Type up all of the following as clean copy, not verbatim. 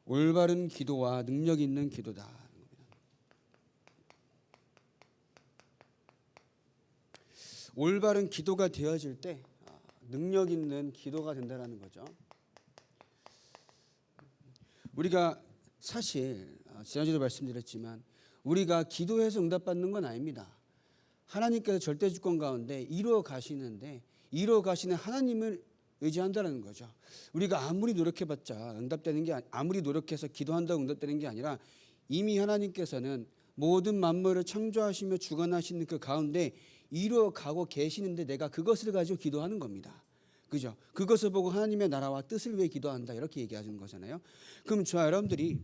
올바른 기도와 능력 있는 기도다. 올바른 기도가 되어질 때 능력 있는 기도가 된다는 거죠. 우리가 사실 지난주에도 말씀드렸지만 우리가 기도해서 응답받는 건 아닙니다. 하나님께서 절대 주권 가운데 이루어 가시는데 이루어 가시는 하나님을 의지한다는 거죠. 우리가 아무리 노력해봤자 응답되는 게 아무리 노력해서 기도한다고 응답되는 게 아니라 이미 하나님께서는 모든 만물을 창조하시며 주관하시는 그 가운데 이루어 가고 계시는데 내가 그것을 가지고 기도하는 겁니다. 그죠? 그것을 보고 하나님의 나라와 뜻을 위해 기도한다 이렇게 얘기하는 거잖아요. 그럼 저와 여러분들이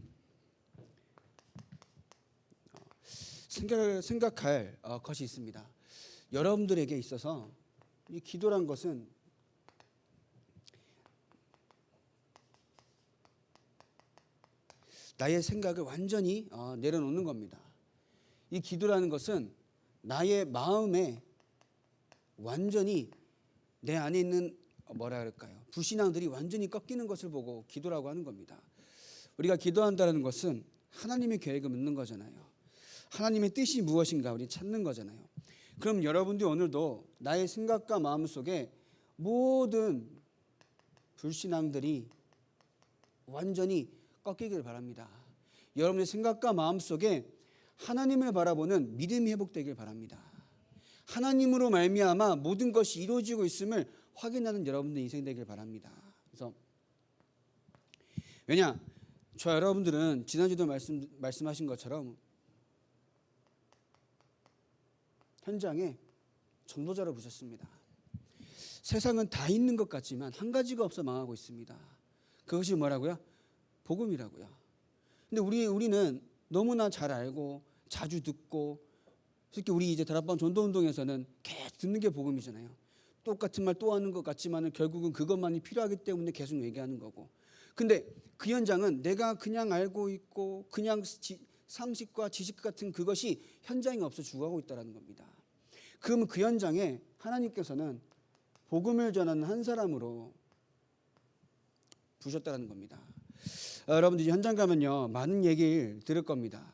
생각할 것이 있습니다. 여러분들에게 있어서 이 기도란 것은 나의 생각을 완전히 내려놓는 겁니다. 이 기도라는 것은 나의 마음에 완전히 내 안에 있는 뭐라 그럴까요? 불신앙들이 완전히 꺾이는 것을 보고 기도라고 하는 겁니다. 우리가 기도한다는 것은 하나님의 계획을 묻는 거잖아요. 하나님의 뜻이 무엇인가 우리 찾는 거잖아요. 그럼 여러분들이 오늘도 나의 생각과 마음 속에 모든 불신앙들이 완전히 꺾이길 바랍니다. 여러분의 생각과 마음 속에 하나님을 바라보는 믿음이 회복되길 바랍니다. 하나님으로 말미암아 모든 것이 이루어지고 있음을 확인하는 여러분들의 인생 되길 바랍니다. 그래서 왜냐? 저 여러분들은 지난주도 말씀하신 것처럼 현장에 전도자를 부르셨습니다. 세상은 다 있는 것 같지만 한 가지가 없어 망하고 있습니다. 그것이 뭐라고요? 복음이라고요. 근데 우리는 너무나 잘 알고 자주 듣고 특히 우리 이제 다락방 전도운동에서는 계속 듣는 게 복음이잖아요. 똑같은 말 또 하는 것 같지만 결국은 그것만이 필요하기 때문에 계속 얘기하는 거고. 근데 그 현장은 내가 그냥 알고 있고 그냥 상식과 지식 같은 그것이 현장에 없어 죽어가고 있다는 겁니다. 그러면 그 현장에 하나님께서는 복음을 전하는 한 사람으로 부르셨다는 겁니다. 여러분들 현장 가면요 많은 얘기를 들을 겁니다.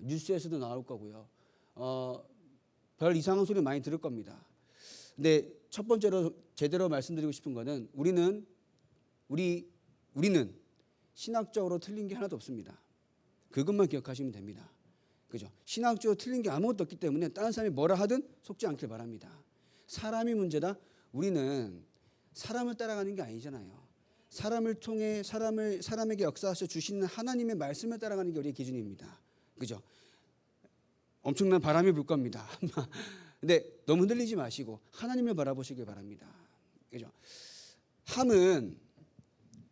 뉴스에서도 나올 거고요. 별 이상한 소리 많이 들을 겁니다. 근데 첫 번째로 제대로 말씀드리고 싶은 거는 우리는 신학적으로 틀린 게 하나도 없습니다. 그것만 기억하시면 됩니다. 그죠? 신학적으로 틀린 게 아무것도 없기 때문에 다른 사람이 뭐라 하든 속지 않길 바랍니다. 사람이 문제다. 우리는 사람을 따라가는 게 아니잖아요. 사람을 통해 사람에게 역사하셔 주시는 하나님의 말씀을 따라가는 게 우리의 기준입니다. 그죠? 엄청난 바람이 불 겁니다. 근데 너무 흔들리지 마시고 하나님을 바라보시길 바랍니다. 그죠? 함은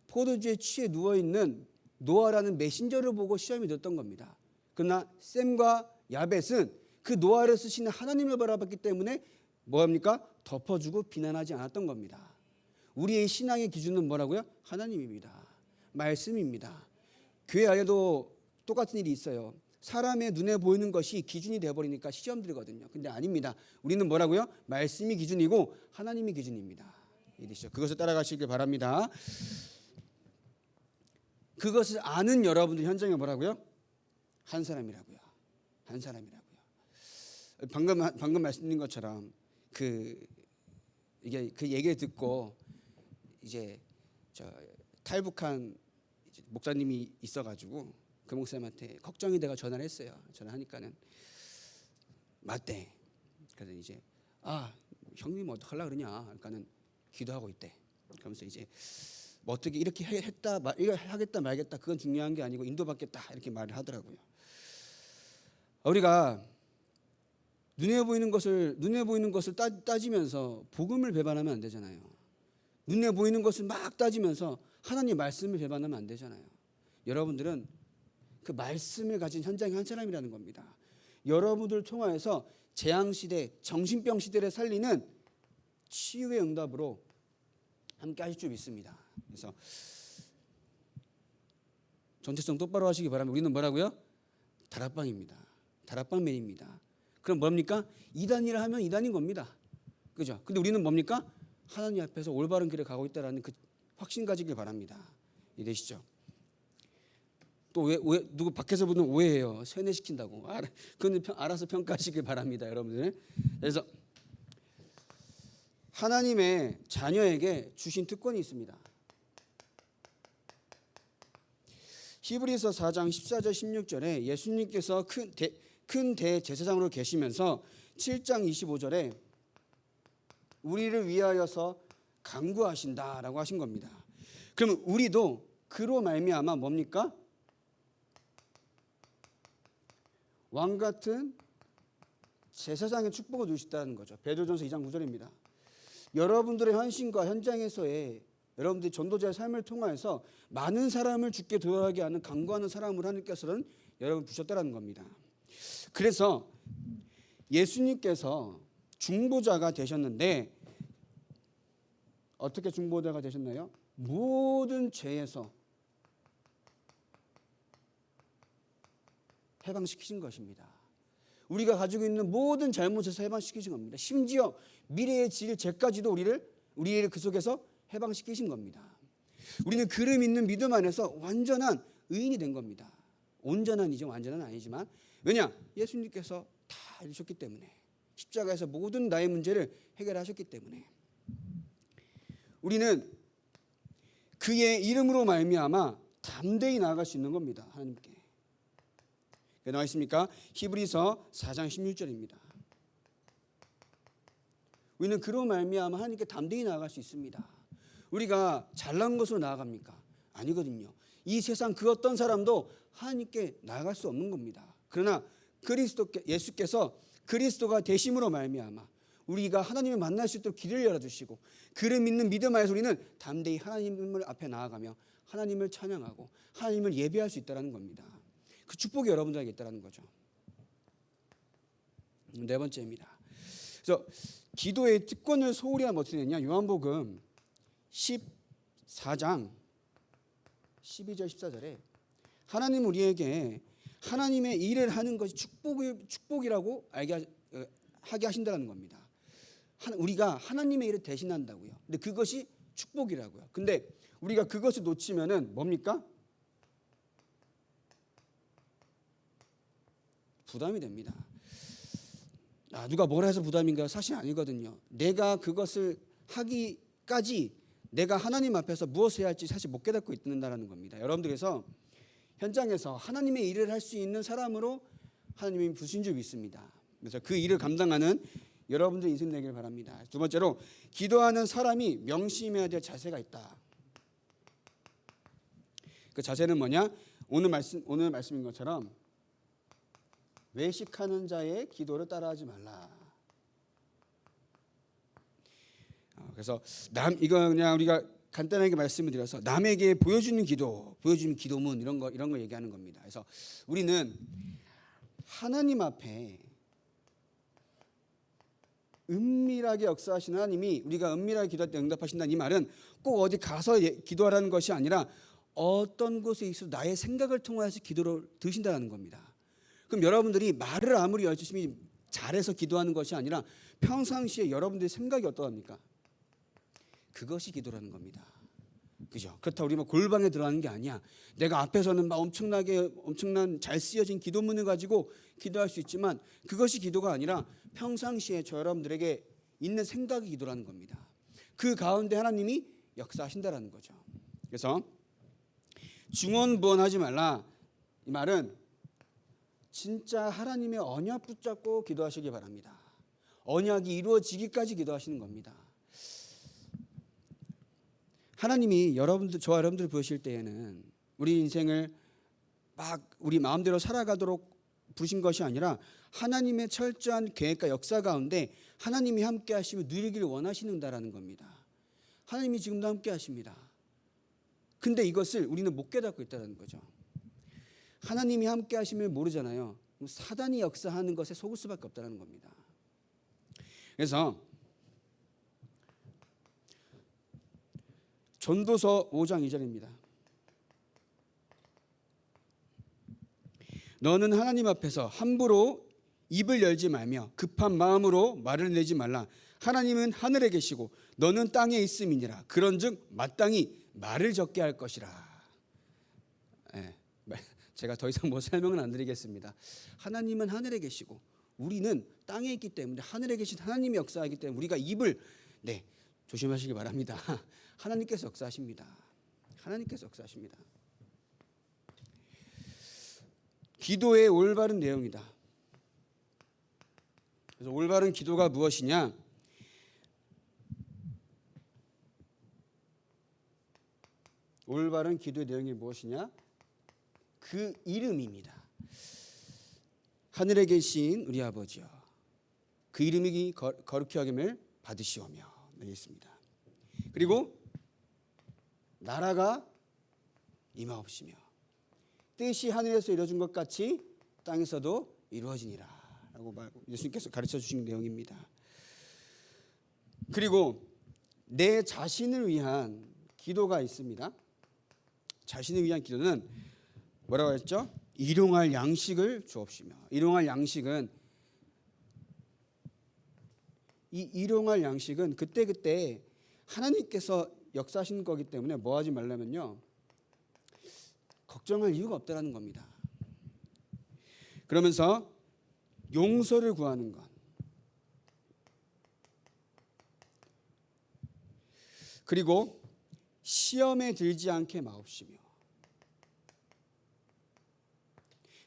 포도주에 취해 누워있는 노아라는 메신저를 보고 시험이 됐던 겁니다. 그러나 셈과 야벳은 그 노아를 쓰시는 하나님을 바라봤기 때문에 뭐합니까? 덮어주고 비난하지 않았던 겁니다. 우리의 신앙의 기준은 뭐라고요? 하나님입니다. 말씀입니다. 교회 안에도 똑같은 일이 있어요. 사람의 눈에 보이는 것이 기준이 되어버리니까 시험 들거든요. 근데 아닙니다. 우리는 뭐라고요? 말씀이 기준이고 하나님이 기준입니다. 이해되시죠? 그것을 따라가시길 바랍니다. 그것을 아는 여러분들 현장에 뭐라고요? 한 사람이라고요. 한 사람이라고요. 방금 말씀드린 것처럼 그 얘기를 듣고 이제 탈북한 목사님이 있어가지고 그 목사님한테 걱정이 돼가 전화를 했어요. 전화하니까는 맞대. 그래서 이제 형님 어떡하려고 그러냐. 그러니까는 기도하고 있대. 그러면서 이제 뭐 어떻게 이렇게 이거 하겠다 말겠다 그건 중요한 게 아니고 인도받겠다 이렇게 말을 하더라고요. 우리가 눈에 보이는 것을 따지면서 복음을 배반하면 안 되잖아요. 눈에 보이는 것을 막 따지면서 하나님의 말씀을 배반하면 안 되잖아요. 여러분들은 그 말씀을 가진 현장의 한 사람이라는 겁니다. 여러분들 통하여서 재앙시대, 정신병 시대를 살리는 치유의 응답으로 함께 하실 줄 믿습니다. 그래서 정체성 똑바로 하시기 바랍니다. 우리는 뭐라고요? 다락방입니다. 다락방맨입니다. 그럼 뭡니까? 이단이라 하면 이단인 겁니다. 그죠? 근데 우리는 뭡니까? 하나님 앞에서 올바른 길을 가고 있다는 그 확신 가지길 바랍니다. 이해되시죠? 또 누구 밖에서 보면 오해해요. 세뇌시킨다고. 그건 알아서 평가하시길 바랍니다, 여러분들. 그래서 하나님의 자녀에게 주신 특권이 있습니다. 히브리서 4장 14절 16절에 예수님께서 큰 대제사장으로 계시면서 7장 25절에 우리를 위하여서 간구하신다라고 하신 겁니다. 그러면 우리도 그로 말미암아 뭡니까? 왕 같은 제사장의 축복을 누리셨다는 거죠. 베드로전서 2장 9절입니다. 여러분들의 헌신과 현장에서의 여러분들이 전도자의 삶을 통해서 많은 사람을 주께 돌아가게 하는 간구하는 사람으로 하나님께서는 여러분 부르셨다는 겁니다. 그래서 예수님께서 중보자가 되셨는데 어떻게 중보자가 되셨나요? 모든 죄에서 해방시키신 것입니다. 우리가 가지고 있는 모든 잘못에서 해방시키신 겁니다. 심지어 미래에 지을 죄까지도 우리를 그 속에서 해방시키신 겁니다. 우리는 그를 믿는 믿음 안에서 완전한 의인이 된 겁니다. 온전한이죠. 완전한 아니지만 왜냐? 예수님께서 다 해주셨기 때문에 십자가에서 모든 나의 문제를 해결하셨기 때문에 우리는 그의 이름으로 말미암아 담대히 나아갈 수 있는 겁니다. 하나님께. 나와 있습니까? 히브리서 4장 16절입니다. 우리는 그로 말미암아 하나님께 담대히 나아갈 수 있습니다. 우리가 잘난 것으로 나아갑니까? 아니거든요. 이 세상 그 어떤 사람도 하나님께 나아갈 수 없는 겁니다. 그러나 예수께서 그리스도가 되심으로 말미암아 우리가 하나님을 만날 수 있도록 길을 열어주시고 그를 믿는 믿음 안에서 우리는 담대히 하나님을 앞에 나아가며 하나님을 찬양하고 하나님을 예배할 수 있다는 겁니다. 그 축복이 여러분들에게 있다는 거죠. 네 번째입니다. 그래서 기도의 특권을 소홀히 하면 어떻게 되냐? 요한복음 14장 12절 14절에 하나님 우리에게 하나님의 일을 하는 것이 축복이라고 하게 하신다는 겁니다. 우리가 하나님의 일을 대신한다고요. 근데 그것이 축복이라고요. 근데 우리가 그것을 놓치면은 뭡니까? 부담이 됩니다. 누가 뭐라 해서 부담인가? 사실 아니거든요. 내가 그것을 하기까지 내가 하나님 앞에서 무엇을 해야 할지 사실 못 깨닫고 있는다는 겁니다. 여러분들께서 현장에서 하나님의 일을 할 수 있는 사람으로 하나님이 부르신 줄 믿습니다. 그래서 그 일을 감당하는 여러분들 인생 되길 바랍니다. 두 번째로 기도하는 사람이 명심해야 될 자세가 있다. 그 자세는 뭐냐? 오늘 말씀인 것처럼 외식하는 자의 기도를 따라하지 말라. 그래서 이거 그냥 우리가 간단하게 말씀을 드려서 남에게 보여주는 기도문 이런 거 얘기하는 겁니다. 그래서 우리는 하나님 앞에 은밀하게 역사하시는 하나님이 우리가 은밀하게 기도할 때 응답하신다는 이 말은 꼭 어디 가서 기도하라는 것이 아니라 어떤 곳에 있어 나의 생각을 통해서 기도를 드신다는 겁니다. 그럼 여러분들이 말을 아무리 열심히 잘해서 기도하는 것이 아니라 평상시에 여러분들의 생각이 어떠합니까? 그것이 기도라는 겁니다. 그죠? 그렇다고 우리 골방에 들어가는 게 아니야. 내가 앞에서는 막 엄청난 잘 쓰여진 기도문을 가지고 기도할 수 있지만 그것이 기도가 아니라 평상시에 저 여러분들에게 있는 생각이 기도라는 겁니다. 그 가운데 하나님이 역사하신다라는 거죠. 그래서 중언부언하지 말라. 이 말은 진짜 하나님의 언약 붙잡고 기도하시기 바랍니다. 언약이 이루어지기까지 기도하시는 겁니다. 하나님이 저와 여러분들 부르실 때에는 우리 인생을 막 우리 마음대로 살아가도록 부르신 것이 아니라 하나님의 철저한 계획과 역사 가운데 하나님이 함께 하시며 누리기를 원하시는다라는 겁니다. 하나님이 지금도 함께 하십니다. 근데 이것을 우리는 못 깨닫고 있다는 거죠. 하나님이 함께 하심을 모르잖아요. 사단이 역사하는 것에 속을 수밖에 없다는 겁니다. 그래서 전도서 5장 2절입니다. 너는 하나님 앞에서 함부로 입을 열지 말며 급한 마음으로 말을 내지 말라. 하나님은 하늘에 계시고 너는 땅에 있음이니라. 그런즉 마땅히 말을 적게 할 것이라. 제가 더 이상 뭐 설명은 안 드리겠습니다. 하나님은 하늘에 계시고 우리는 땅에 있기 때문에 하늘에 계신 하나님이 역사하기 때문에 우리가 입을 조심하시기 바랍니다. 하나님께서 역사하십니다. 하나님께서 역사하십니다. 기도의 올바른 내용이다. 그래서 올바른 기도가 무엇이냐? 올바른 기도의 내용이 무엇이냐? 그 이름입니다. 하늘에 계신 우리 아버지여, 그 이름이 거룩히 여김을 받으시오며 여기 있습니다. 그리고 나라가 임하옵시며 뜻이 하늘에서 이루어진 것 같이 땅에서도 이루어지니라 라고 예수님께서 가르쳐 주신 내용입니다. 그리고 내 자신을 위한 기도가 있습니다. 자신을 위한 기도는 뭐라고 했죠? 일용할 양식을 주옵시며. 일용할 양식은 이 일용할 양식은 그때그때 하나님께서 역사하시는 거기 때문에 뭐 하지 말라면요, 걱정할 이유가 없다라는 겁니다. 그러면서 용서를 구하는 것, 그리고 시험에 들지 않게 마옵시며.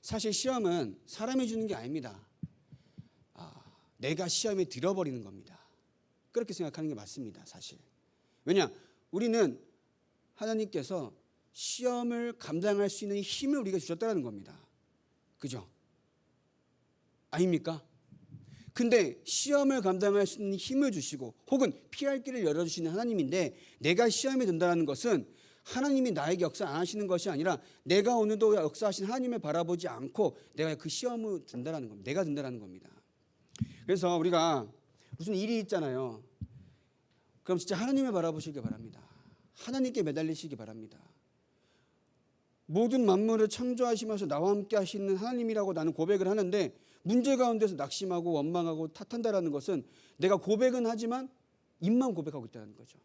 사실 시험은 사람이 주는 게 아닙니다. 내가 시험에 들어버리는 겁니다. 그렇게 생각하는 게 맞습니다. 사실. 왜냐? 우리는 하나님께서 시험을 감당할 수 있는 힘을 우리가 주셨다는 겁니다. 그죠? 아닙니까? 근데 시험을 감당할 수 있는 힘을 주시고 혹은 피할 길을 열어주시는 하나님인데, 내가 시험에 든다는 것은 하나님이 나에게 역사 안 하시는 것이 아니라 내가 오늘도 역사하신 하나님을 바라보지 않고 내가 그 시험을 든다는 겁니다. 내가 든다는 겁니다. 그래서 우리가 무슨 일이 있잖아요. 그럼 진짜 하나님을 바라보시기 바랍니다. 하나님께 매달리시기 바랍니다. 모든 만물을 창조하시면서 나와 함께 하시는 하나님이라고 나는 고백을 하는데, 문제 가운데서 낙심하고 원망하고 탓한다라는 것은 내가 고백은 하지만 입만 고백하고 있다는 거죠.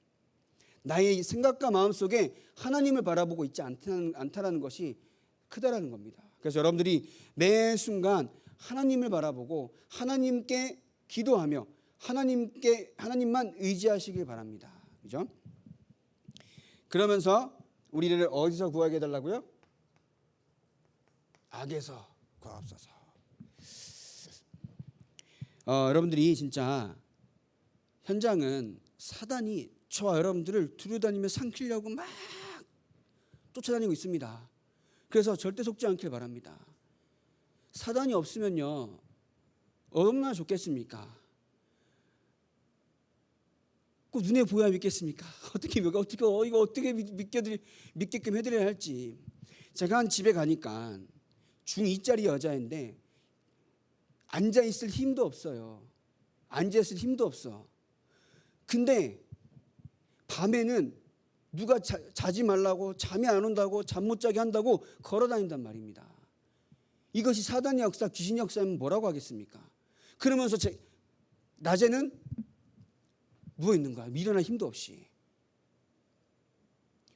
나의 생각과 마음 속에 하나님을 바라보고 있지 않다라는 것이 크다라는 겁니다. 그래서 여러분들이 매 순간 하나님을 바라보고 하나님께 기도하며 하나님만 의지하시길 바랍니다. 그죠? 그러면서 우리를 어디서 구하게 해달라고요? 악에서 구하옵소서. 여러분들이 진짜 현장은 사단이 저와 여러분들을 두루다니며 삼키려고 막 쫓아다니고 있습니다. 그래서 절대 속지 않길 바랍니다. 사단이 없으면요, 얼마나 좋겠습니까? 꼭 눈에 보여야 믿겠습니까? 이거 어떻게 믿게끔 해드려야 할지. 제가 한 집에 가니까 중2짜리 여자인데 앉아 있을 힘도 없어요. 앉아 있을 힘도 없어. 근데 밤에는 누가 자지 말라고, 잠이 안 온다고, 잠 못 자게 한다고 걸어 다닌단 말입니다. 이것이 사단의 역사, 귀신의 역사면 뭐라고 하겠습니까? 그러면서 낮에는 누워 있는 거야. 일어날 힘도 없이.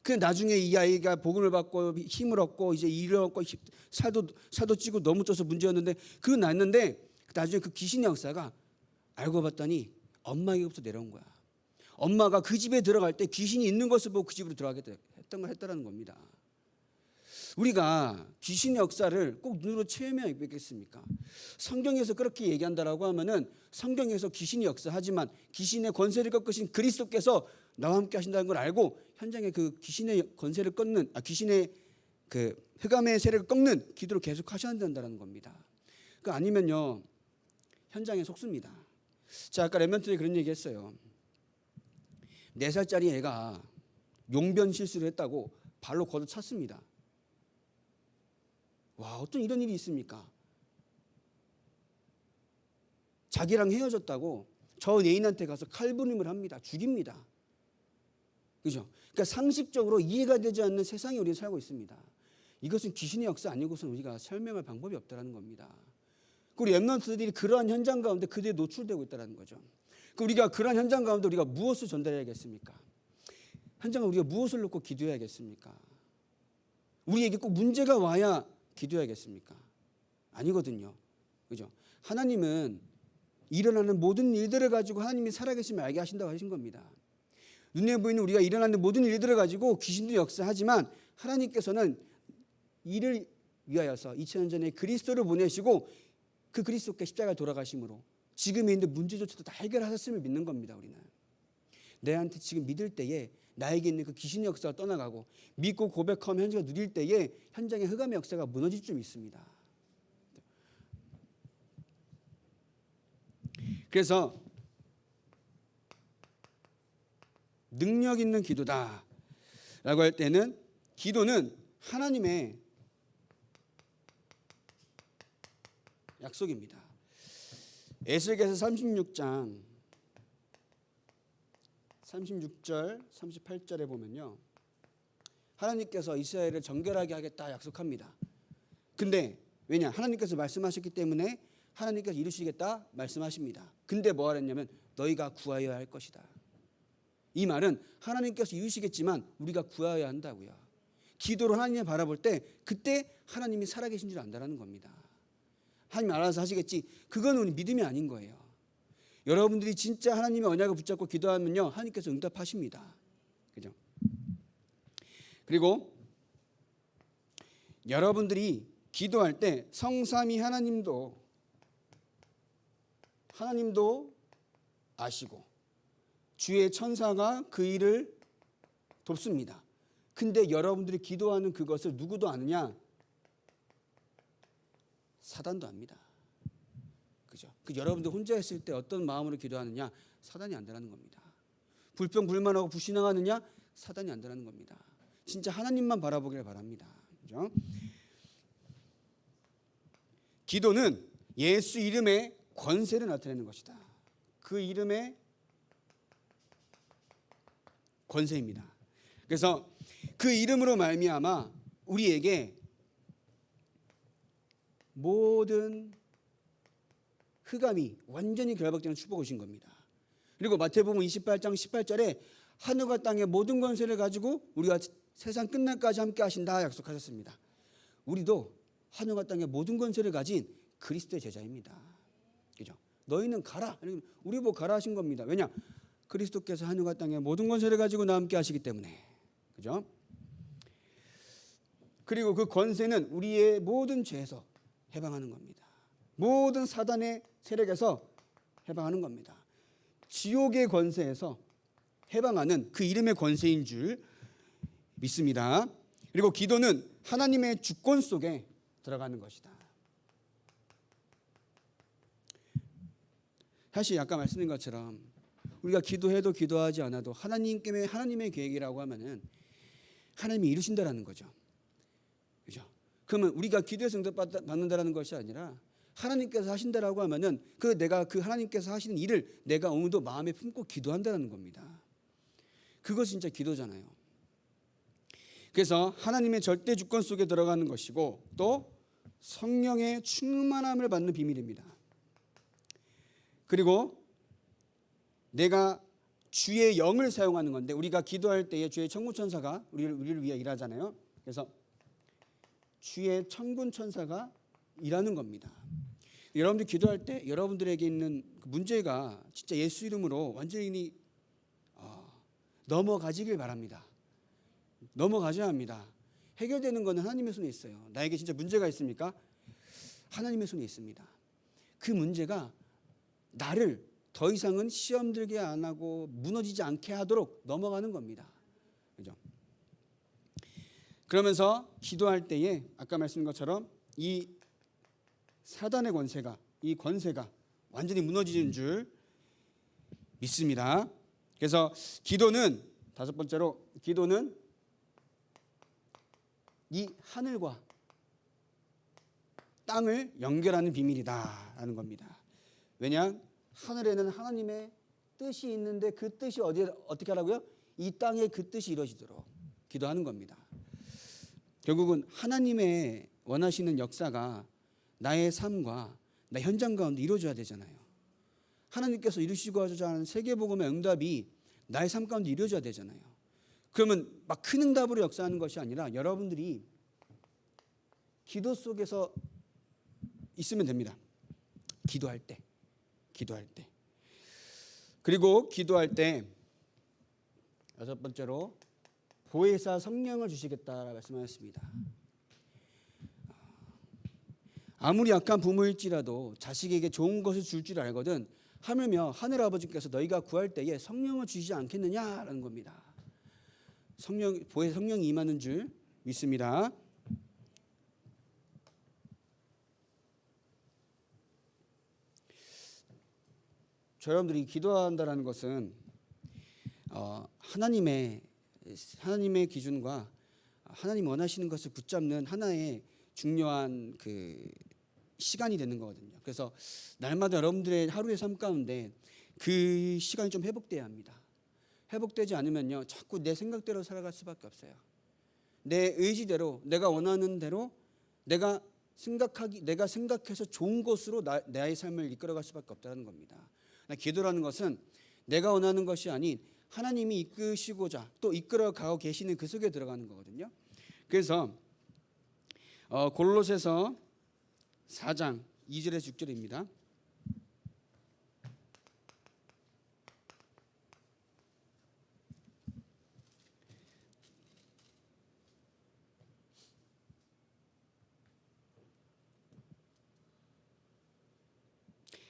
근데 나중에 이 아이가 복음을 받고 힘을 얻고 이제 일을 얻고 살도 찌고 너무 쪄서 문제였는데, 그건 났는데 나중에 그 귀신의 역사가 알고 봤더니 엄마에게부터 내려온 거야. 엄마가 그 집에 들어갈 때 귀신이 있는 것을 보고 그 집으로 들어가게 했다는 겁니다. 우리가 귀신의 역사를 꼭 눈으로 체험해야 있겠습니까? 성경에서 그렇게 얘기한다라고 하면은 성경에서 귀신이 역사하지만 귀신의 권세를 꺾으신 그리스도께서 나와 함께 하신다는 걸 알고 현장에 그 귀신의 권세를 꺾는, 귀신의 그 흑암의 세력을 꺾는 기도를 계속 하셔야 된다는 겁니다. 그 아니면요, 현장에 속습니다. 자, 아까 랩런트에 그런 얘기했어요. 4살짜리 애가 용변 실수를 했다고 발로 걷어찼습니다. 와, 어떤 이런 일이 있습니까? 자기랑 헤어졌다고 저 애인한테 가서 칼부림을 합니다. 죽입니다. 그죠? 그러니까 상식적으로 이해가 되지 않는 세상에 우리는 살고 있습니다. 이것은 귀신의 역사 아니고서는 우리가 설명할 방법이 없다는 겁니다. 우리 랩런트들이 그러한 현장 가운데 그대로 노출되고 있다는 거죠. 우리가 그러한 현장 가운데 우리가 무엇을 전달해야겠습니까? 현장에 우리가 무엇을 놓고 기도해야겠습니까? 우리에게 꼭 문제가 와야 기도해야겠습니까? 아니거든요. 그죠? 하나님은 일어나는 모든 일들을 가지고 하나님이 살아계심을 알게 하신다고 하신 겁니다. 눈에 보이는 우리가 일어나는 모든 일들을 가지고 귀신도 역사하지만 하나님께서는 이를 위하여서 2000년 전에 그리스도를 보내시고 그 그리스도께 십자가에 돌아가심으로 지금에 있는 문제조차도 다 해결하셨음을 믿는 겁니다. 우리는 내한테 지금 믿을 때에 나에게 있는 그 귀신의 역사가 떠나가고 믿고 고백하면 현재가 누릴 때에 현장의 흑암의 역사가 무너질 줄 믿습니다. 그래서 능력 있는 기도다 라고 할 때는 기도는 하나님의 약속입니다. 에스겔서 36장 36절 38절에 보면요, 하나님께서 이스라엘을 정결하게 하겠다 약속합니다. 근데 왜냐? 하나님께서 말씀하셨기 때문에 하나님께서 이루시겠다 말씀하십니다. 근데 뭐 하랬냐면 너희가 구하여야 할 것이다. 이 말은 하나님께서 이루시겠지만 우리가 구하여야 한다고요. 기도로 하나님을 바라볼 때 그때 하나님이 살아계신 줄 안다라는 겁니다. 하나님 알아서 하시겠지. 그건 우리 믿음이 아닌 거예요. 여러분들이 진짜 하나님의 언약을 붙잡고 기도하면요, 하나님께서 응답하십니다. 그죠? 그리고 여러분들이 기도할 때 성삼위 하나님도 아시고 주의 천사가 그 일을 돕습니다. 근데 여러분들이 기도하는 그것을 누구도 아느냐? 사단도 압니다. 그죠? 그 여러분들 혼자 있을 때 어떤 마음으로 기도하느냐? 사단이 안다라는 겁니다. 불평불만하고 불신앙하느냐? 사단이 안다라는 겁니다. 진짜 하나님만 바라보기를 바랍니다. 그죠? 기도는 예수 이름의 권세를 나타내는 것이다. 그 이름의 권세입니다. 그래서 그 이름으로 말미암아 우리에게 모든 흑암이 완전히 결박되는 축복을 주신 겁니다. 그리고 마태복음 28장 18절에 하늘과 땅의 모든 권세를 가지고 우리가 세상 끝날까지 함께 하신다 약속하셨습니다. 우리도 하늘과 땅의 모든 권세를 가진 그리스도의 제자입니다. 그죠? 너희는 가라. 우리 보고 가라 하신 겁니다. 왜냐? 그리스도께서 하늘과 땅의 모든 권세를 가지고 나와 함께 하시기 때문에. 그죠? 그리고 그 권세는 우리의 모든 죄에서 해방하는 겁니다. 모든 사단의 세력에서 해방하는 겁니다. 지옥의 권세에서 해방하는 그 이름의 권세인 줄 믿습니다. 그리고 기도는 하나님의 주권 속에 들어가는 것이다. 사실 아까 말씀드린 것처럼 우리가 기도해도 기도하지 않아도 하나님의 계획이라고 하면은 하나님이 이루신다라는 거죠. 그죠? 그러면 우리가 기도해서 응답받는다라는 것이 아니라 하나님께서 하신다라고 하면은 내가 그 하나님께서 하시는 일을 내가 오늘도 마음에 품고 기도한다는 겁니다. 그것이 진짜 기도잖아요. 그래서 하나님의 절대 주권 속에 들어가는 것이고 또 성령의 충만함을 받는 비밀입니다. 그리고 내가 주의 영을 사용하는 건데 우리가 기도할 때에 주의 천군 천사가 우리를 위해 일하잖아요. 그래서 주의 천군 천사가 일하는 겁니다. 여러분들 기도할 때 여러분들에게 있는 문제가 진짜 예수 이름으로 완전히 넘어가지길 바랍니다. 넘어가셔야 합니다. 해결되는 것은 하나님의 손에 있어요. 나에게 진짜 문제가 있습니까? 하나님의 손에 있습니다. 그 문제가 나를 더 이상은 시험 들게 안 하고 무너지지 않게 하도록 넘어가는 겁니다. 그죠? 그러면서 기도할 때에 아까 말씀드린 것처럼 이 사단의 권세가 이 권세가 완전히 무너지는 줄 믿습니다. 그래서 기도는 다섯 번째로 기도는 이 하늘과 땅을 연결하는 비밀이다라는 겁니다. 왜냐? 하늘에는 하나님의 뜻이 있는데 그 뜻이 어떻게 하라고요? 이 땅에 그 뜻이 이루어지도록 기도하는 겁니다. 결국은 하나님의 원하시는 역사가 나의 삶과 나 현장 가운데 이루어져야 되잖아요. 하나님께서 이루시고자 하는 세계복음의 응답이 나의 삶 가운데 이루어져야 되잖아요. 그러면 막 큰 응답으로 역사하는 것이 아니라 여러분들이 기도 속에서 있으면 됩니다. 기도할 때. 그리고 기도할 때 여섯 번째로 보혜사 성령을 주시겠다라고 말씀하셨습니다. 아무리 약한 부모일지라도 자식에게 좋은 것을 줄 줄 알거든 하물며 하늘 아버지께서 너희가 구할 때에 성령을 주시지 않겠느냐라는 겁니다. 보혜사 성령이 임하는 줄 믿습니다. 저 여러분들이 기도한다라는 것은 하나님의 기준과 하나님 원하시는 것을 붙잡는 하나의 중요한 그 시간이 되는 거거든요. 그래서 날마다 여러분들의 하루의 삶 가운데 그 시간이 좀 회복돼야 합니다. 회복되지 않으면요, 자꾸 내 생각대로 살아갈 수밖에 없어요. 내 의지대로, 내가 원하는 대로, 내가 생각해서 좋은 것으로 나의 삶을 이끌어갈 수밖에 없다는 겁니다. 기도라는 것은 내가 원하는 것이 아닌 하나님이 이끄시고자 또 이끌어가고 계시는 그 속에 들어가는 거거든요. 그래서 골로새서 4장 2절에서 6절입니다.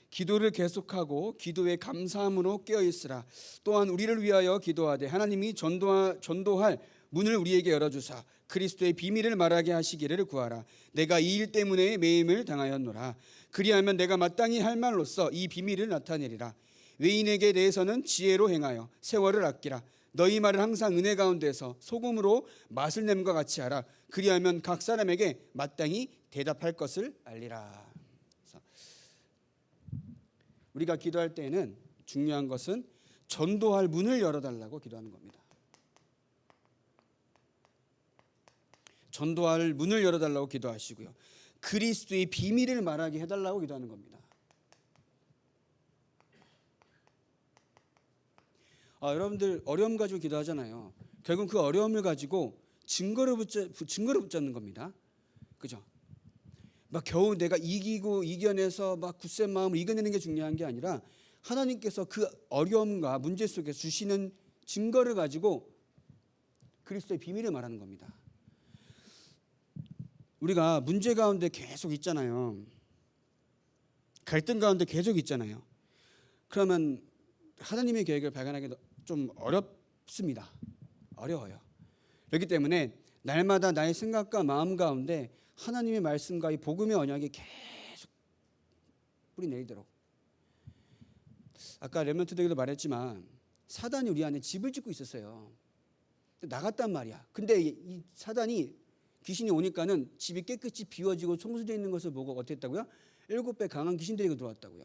기도를 계속하고 기도에 감사함으로 깨어있으라. 또한 우리를 위하여 기도하되 하나님이 전도할 문을 우리에게 열어주사 그리스도의 비밀을 말하게 하시기를 구하라. 내가 이 일 때문에 매임을 당하였노라. 그리하면 내가 마땅히 할 말로써 이 비밀을 나타내리라. 외인에게 대해서는 지혜로 행하여 세월을 아끼라. 너희 말을 항상 은혜 가운데서 소금으로 맛을 냄과 같이 하라. 그리하면 각 사람에게 마땅히 대답할 것을 알리라. 우리가 기도할 때에는 중요한 것은 전도할 문을 열어달라고 기도하는 겁니다. 전도할 문을 열어달라고 기도하시고요. 그리스도의 비밀을 말하게 해달라고 기도하는 겁니다. 여러분들 어려움 가지고 기도하잖아요. 결국 그 어려움을 가지고 증거를 붙잡는 겁니다. 그죠? 막 겨우 내가 이겨내서 막 굳센 마음을 이겨내는 게 중요한 게 아니라 하나님께서 그 어려움과 문제 속에 주시는 증거를 가지고 그리스도의 비밀을 말하는 겁니다. 우리가 문제 가운데 계속 있잖아요. 갈등 가운데 계속 있잖아요. 그러면 하나님의 계획을 발견하기 좀 어렵습니다. 어려워요. 그렇기 때문에 날마다 나의 생각과 마음 가운데 하나님의 말씀과 이 복음의 언약이 계속 뿌리 내리도록. 아까 레몬트 대기도 말했지만 사단이 우리 안에 집을 짓고 있었어요. 나갔단 말이야. 근데 이 사단이 귀신이 오니까는 집이 깨끗이 비워지고 청소되어 있는 것을 보고 어떻게 했다고요? 7배 강한 귀신들이 들어왔다고요.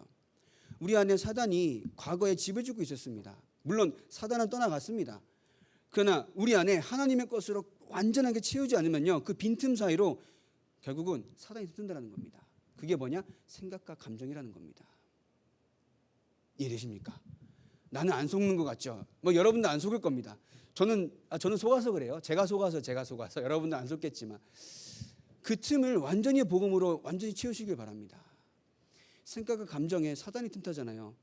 우리 안에 사단이 과거에 집을 짓고 있었습니다. 물론 사단은 떠나갔습니다. 그러나 우리 안에 하나님의 것으로 완전하게 채우지 않으면요, 그 빈틈 사이로 결국은 사단이 든다는 겁니다. 그게 뭐냐? 생각과 감정이라는 겁니다. 이해되십니까? 나는 안 속는 것 같죠? 뭐 여러분도 안 속을 겁니다. 저는 속아서 그래요. 제가 속아서 여러분도 안 속겠지만 그 틈을 완전히 복음으로 완전히 채우시길 바랍니다. 생각과 감정에 사단이 틈타잖아요.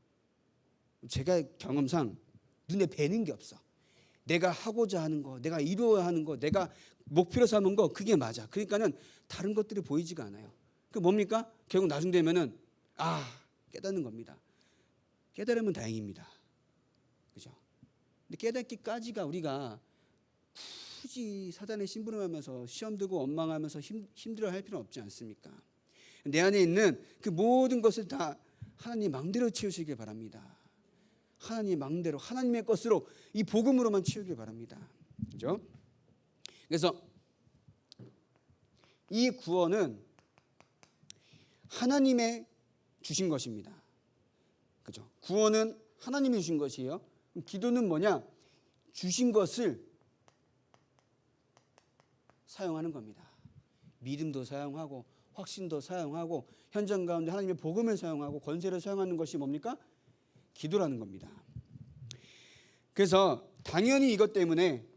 제가 경험상 눈에 뵈는 게 없어. 내가 하고자 하는 거, 내가 이루어야 하는 거, 내가 목표로 삼은 거, 그게 맞아. 그러니까는 다른 것들이 보이지가 않아요. 그 뭡니까? 결국 나중 되면은 깨닫는 겁니다. 깨달으면 다행입니다. 그죠? 근데 깨닫기까지가 우리가 굳이 사단의 심부름하면서 시험 들고 원망하면서 힘들어할 필요는 없지 않습니까? 내 안에 있는 그 모든 것을 다 하나님 마음대로 채우시길 바랍니다. 하나님 마음대로 하나님의 것으로 이 복음으로만 채우길 바랍니다. 그죠? 그래서 이 구원은 하나님의 주신 것입니다. 그죠? 구원은 하나님이 주신 것이에요. 기도는 뭐냐? 주신 것을 사용하는 겁니다. 믿음도 사용하고 확신도 사용하고 현장 가운데 하나님의 복음을 사용하고 권세를 사용하는 것이 뭡니까? 기도라는 겁니다. 그래서 당연히 이것 때문에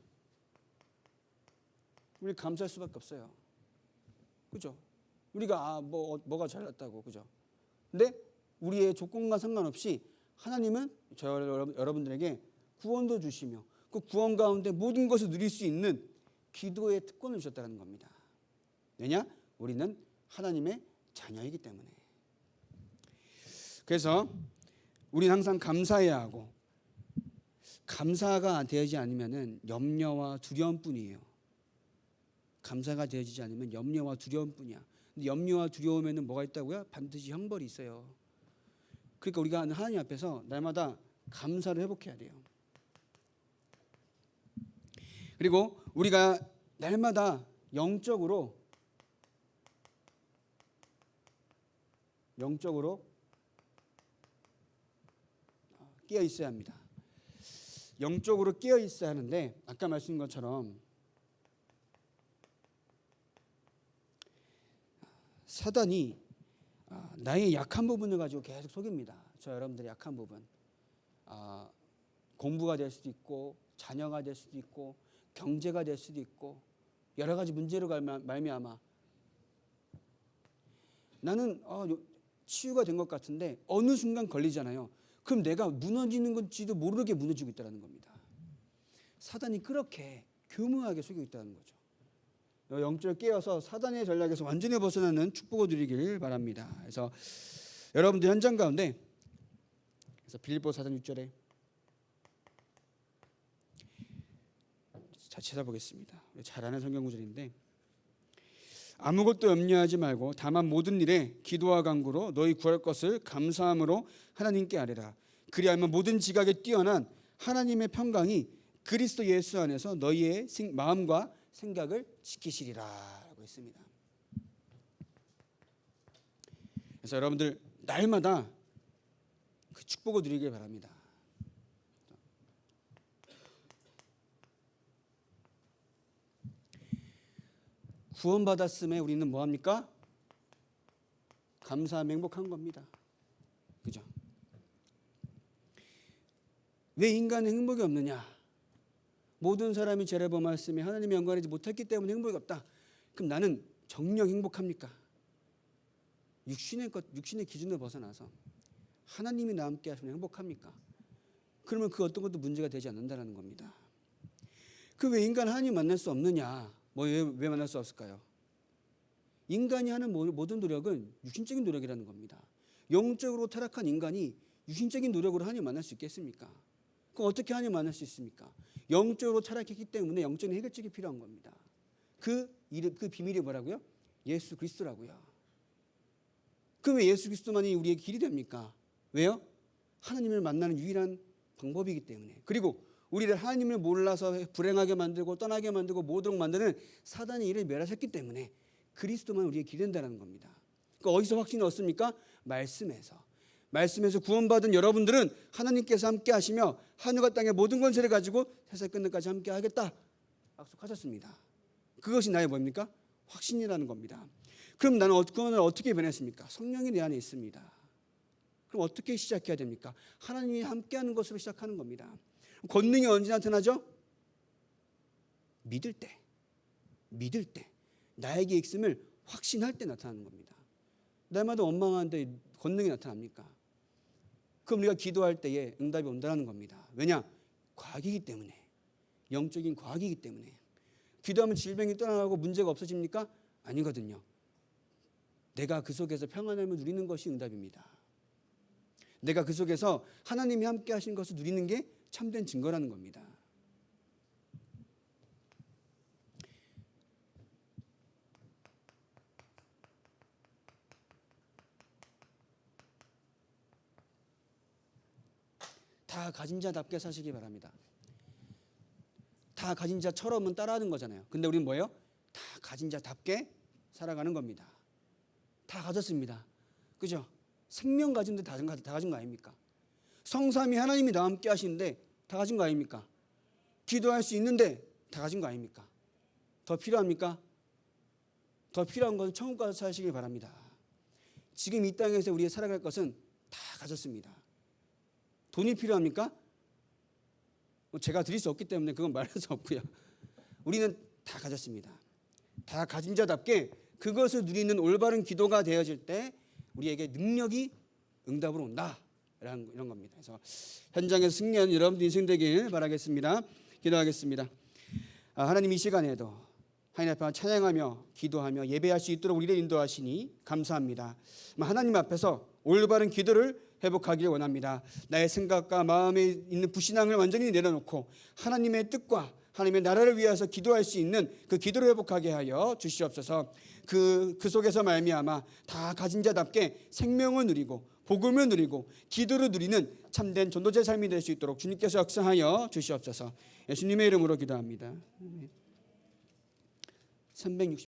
우리 감사할 수밖에 없어요. 그죠? 우리가 뭐가 잘났다고, 그죠? 근데 우리의 조건과 상관없이 하나님은 여러분들에게 구원도 주시며 그 구원 가운데 모든 것을 누릴 수 있는 기도의 특권을 주셨다는 겁니다. 왜냐? 우리는 하나님의 자녀이기 때문에. 그래서 우리는 항상 감사해야 하고, 감사가 되지 않으면 염려와 두려움뿐이에요. 감사가 되어지지 않으면 염려와 두려움뿐이야. 근데 염려와 두려움에는 뭐가 있다고요? 반드시 형벌이 있어요. 그러니까 우리가 하나님 앞에서 날마다 감사를 회복해야 돼요. 그리고 우리가 날마다 영적으로 깨어 있어야 합니다. 영적으로 깨어 있어야 하는데, 아까 말씀드린 것처럼 사단이 나의 약한 부분을 가지고 계속 속입니다. 저 여러분들의 약한 부분, 공부가 될 수도 있고, 자녀가 될 수도 있고, 경제가 될 수도 있고, 여러 가지 문제로 말미암아 나는 치유가 된 것 같은데 어느 순간 걸리잖아요. 그럼 내가 무너지는 건지도 모르게 무너지고 있다는 겁니다. 사단이 그렇게 교묘하게 속이고 있다는 거죠. 영적으로 깨어서 사단의 전략에서 완전히 벗어나는 축복을 누리길 바랍니다. 그래서 여러분들 현장 가운데, 그래서 빌립보서 4장 6절에 찾아보겠습니다. 잘 아는 성경 구절인데, 아무것도 염려하지 말고 다만 모든 일에 기도와 간구로 너희 구할 것을 감사함으로 하나님께 아뢰라. 그리하면 모든 지각에 뛰어난 하나님의 평강이 그리스도 예수 안에서 너희의 마음과 생각을 지키시리라 라고 했습니다. 그래서 여러분들 날마다 그 축복을 누리길 바랍니다. 구원받았음에 우리는 뭐합니까? 감사하며 행복한 겁니다. 그죠? 왜 인간은 행복이 없느냐? 모든 사람이 죄를 범하였으며 하나님의 영광을 알지 못했기 때문에 행복이 없다. 그럼 나는 정녕 행복합니까? 육신의 기준을 벗어나서 하나님이 나와 함께 하시면 행복합니까? 그러면 그 어떤 것도 문제가 되지 않는다는 겁니다. 그 왜 인간 하나님 만날 수 없느냐? 왜 만날 수 없을까요? 인간이 하는 모든 노력은 육신적인 노력이라는 겁니다. 영적으로 타락한 인간이 육신적인 노력으로 하나님 만날 수 있겠습니까? 그럼 어떻게 하나님 만날 수 있습니까? 영적으로 타락했기 때문에 영적인 해결책이 필요한 겁니다. 그 비밀이 뭐라고요? 예수 그리스도라고요. 그럼 왜 예수 그리스도만이 우리의 길이 됩니까? 왜요? 하나님을 만나는 유일한 방법이기 때문에. 그리고 우리를 하나님을 몰라서 불행하게 만들고 떠나게 만들고 못 오도록 만드는 사단의 일을 멸하셨기 때문에 그리스도만 우리의 길이 된다는 겁니다. 그러니까 어디서 확신을 얻습니까? 말씀에서 구원받은 여러분들은 하나님께서 함께 하시며 하늘과 땅의 모든 권세를 가지고 세상 끝날까지 함께 하겠다 약속하셨습니다. 그것이 나의 뭡니까? 확신이라는 겁니다. 그럼 나는 그거는 어떻게 변했습니까? 성령이 내 안에 있습니다. 그럼 어떻게 시작해야 됩니까? 하나님이 함께하는 것으로 시작하는 겁니다. 권능이 언제 나타나죠? 믿을 때, 나에게 있음을 확신할 때 나타나는 겁니다. 날마다 원망하는데 권능이 나타납니까? 그럼 우리가 기도할 때에 응답이 온다는 겁니다. 왜냐? 과학이기 때문에, 영적인 과학이기 때문에. 기도하면 질병이 떠나가고 문제가 없어집니까? 아니거든요. 내가 그 속에서 평안함을 누리는 것이 응답입니다. 내가 그 속에서 하나님이 함께 하신 것을 누리는 게 참된 증거라는 겁니다. 다 가진 자답게 사시기 바랍니다. 다 가진 자처럼은 따라하는 거잖아요. 근데 우리는 뭐예요? 다 가진 자답게 살아가는 겁니다. 다 가졌습니다. 그죠? 생명 가진데 다 가진 거 아닙니까? 성삼위 하나님이 나와 함께 하시는데 다 가진 거 아닙니까? 기도할 수 있는데 다 가진 거 아닙니까? 더 필요합니까? 더 필요한 것은 천국 가서 사시길 바랍니다. 지금 이 땅에서 우리가 살아갈 것은 다 가졌습니다. 돈이 필요합니까? 제가 드릴 수 없기 때문에 그건 말할 수 없고요. 우리는 다 가졌습니다. 다 가진 자답게 그것을 누리는 올바른 기도가 되어질 때 우리에게 능력이 응답으로 온다라는 이런 겁니다. 그래서 현장에서 승리하는 여러분들 인생 되길 바라겠습니다. 기도하겠습니다. 하나님, 이 시간에도 하나님 앞에 찬양하며 기도하며 예배할 수 있도록 우리를 인도하시니 감사합니다. 하나님 앞에서 올바른 기도를 회복하기를 원합니다. 나의 생각과 마음에 있는 불신앙을 완전히 내려놓고 하나님의 뜻과 하나님의 나라를 위해서 기도할 수 있는 그 기도를 회복하게 하여 주시옵소서. 그 속에서 말미암아 다 가진 자답게 생명을 누리고 복음을 누리고 기도를 누리는 참된 전도자의 삶이 될 수 있도록 주님께서 역사하여 주시옵소서. 예수님의 이름으로 기도합니다. 360